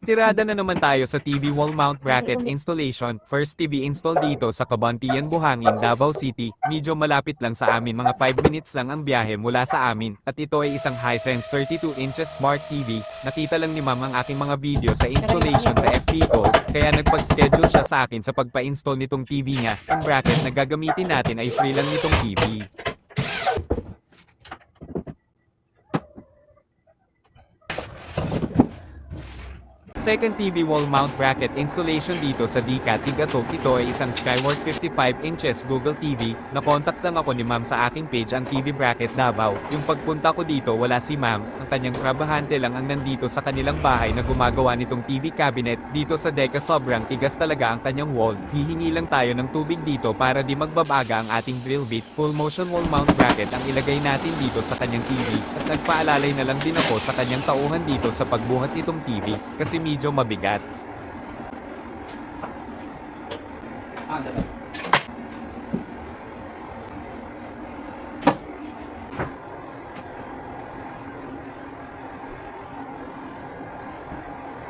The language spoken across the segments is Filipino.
Retirada na naman tayo sa TV wall mount bracket installation. First TV install dito sa Cabantian, Buhangin, Davao City. Medyo malapit lang sa amin, mga 5 minutes lang ang biyahe mula sa amin. At ito ay isang Hisense 32 inches smart TV. Nakita lang ni ma'am ang aking mga video sa installation sa FB ko, kaya nagpag-schedule siya sa akin sa pagpa-install nitong TV niya. Ang bracket na gagamitin natin ay free lang nitong TV. Second TV wall mount bracket installation dito sa DCAT Tigatok. Ito ay isang Skyward 55 inches Google TV. Nakontak lang ako ni ma'am sa aking page ang TV bracket Davao. Yung pagpunta ko dito wala si ma'am, ang kanyang trabahante lang ang nandito sa kanilang bahay na gumagawa nitong TV cabinet. Dito sa Deca sobrang tigas talaga ang kanyang wall. Hihingi lang tayo ng tubig dito para di magbabaga ang ating drill bit. Full motion wall mount bracket ang ilagay natin dito sa kanyang TV. At nagpaalalay na lang din ako sa kanyang tauhan dito sa pagbuhat nitong TV kasi medyo mabigat.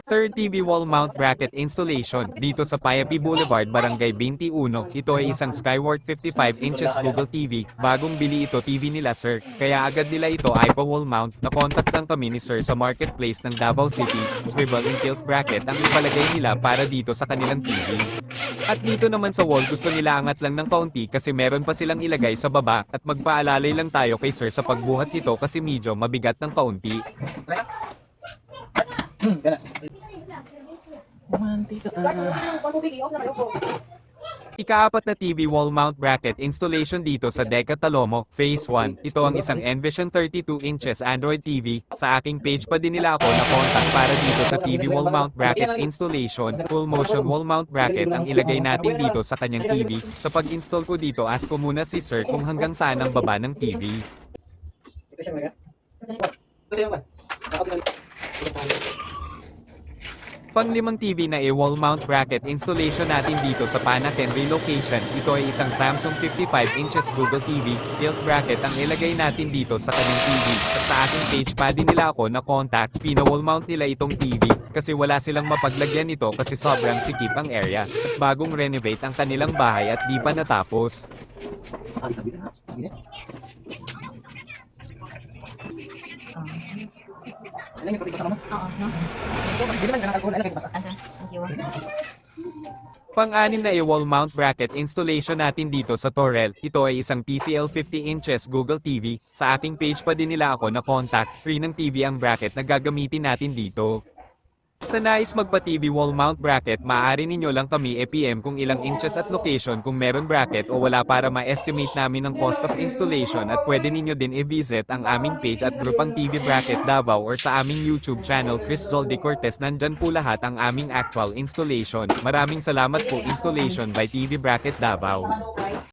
Third TV wall mount bracket installation dito sa Payapi Boulevard, Barangay 21. Ito ay isang Skyward 55 inches Google TV. Bagong bili ito TV nila sir, kaya agad nila ito iPa wall mount. Nakontak lang kami ni sir sa marketplace ng Davao City. Swivel and tilt bracket ang ipalagay nila para dito sa kanilang TV. At dito naman sa wall gusto nila angat lang ng kaunti kasi meron pa silang ilagay sa baba at magpaalalay lang tayo kay sir sa pagbuhat nito kasi medyo mabigat ng kaunti. Ikaapat na TV wall mount bracket installation dito sa Deca Talomo, Phase 1. Ito ang isang Envision 32 inches Android TV. Sa aking page pa din nila ako na contact para dito sa TV wall mount bracket installation. Full motion wall mount bracket ang ilagay natin dito sa kanyang TV. Sa pag-install ko dito, ask ko muna si sir kung hanggang saan ang baba ng TV. Panglimang TV na wall mount bracket installation natin dito sa Panaken location. Ito ay isang Samsung 55 inches Google TV. Tilt bracket ang ilagay natin dito sa kanyang TV. At sa aking page pa din nila ako na contact. Pina-wall mount nila itong TV kasi wala silang mapaglagyan nito kasi sobrang sikip ang area. At bagong renovate ang kanilang bahay at di pa natapos. Pang-anim na wall mount bracket installation natin dito sa Torrel. Ito ay isang TCL 50 inches Google TV. Sa aking page pa din nila ako na contact. Free ng TV ang bracket na gagamitin natin dito. Sa nais magpa-TV wall mount bracket, maaari ninyo lang kami PM kung ilang inches at location kung meron bracket o wala para ma-estimate namin ang cost of installation at pwede ninyo din i-visit ang aming page at grupang TV bracket Davao or sa aming YouTube channel Chris Zolde Cortez. Nandyan po lahat ang aming actual installation. Maraming salamat po. Installation by TV bracket Davao.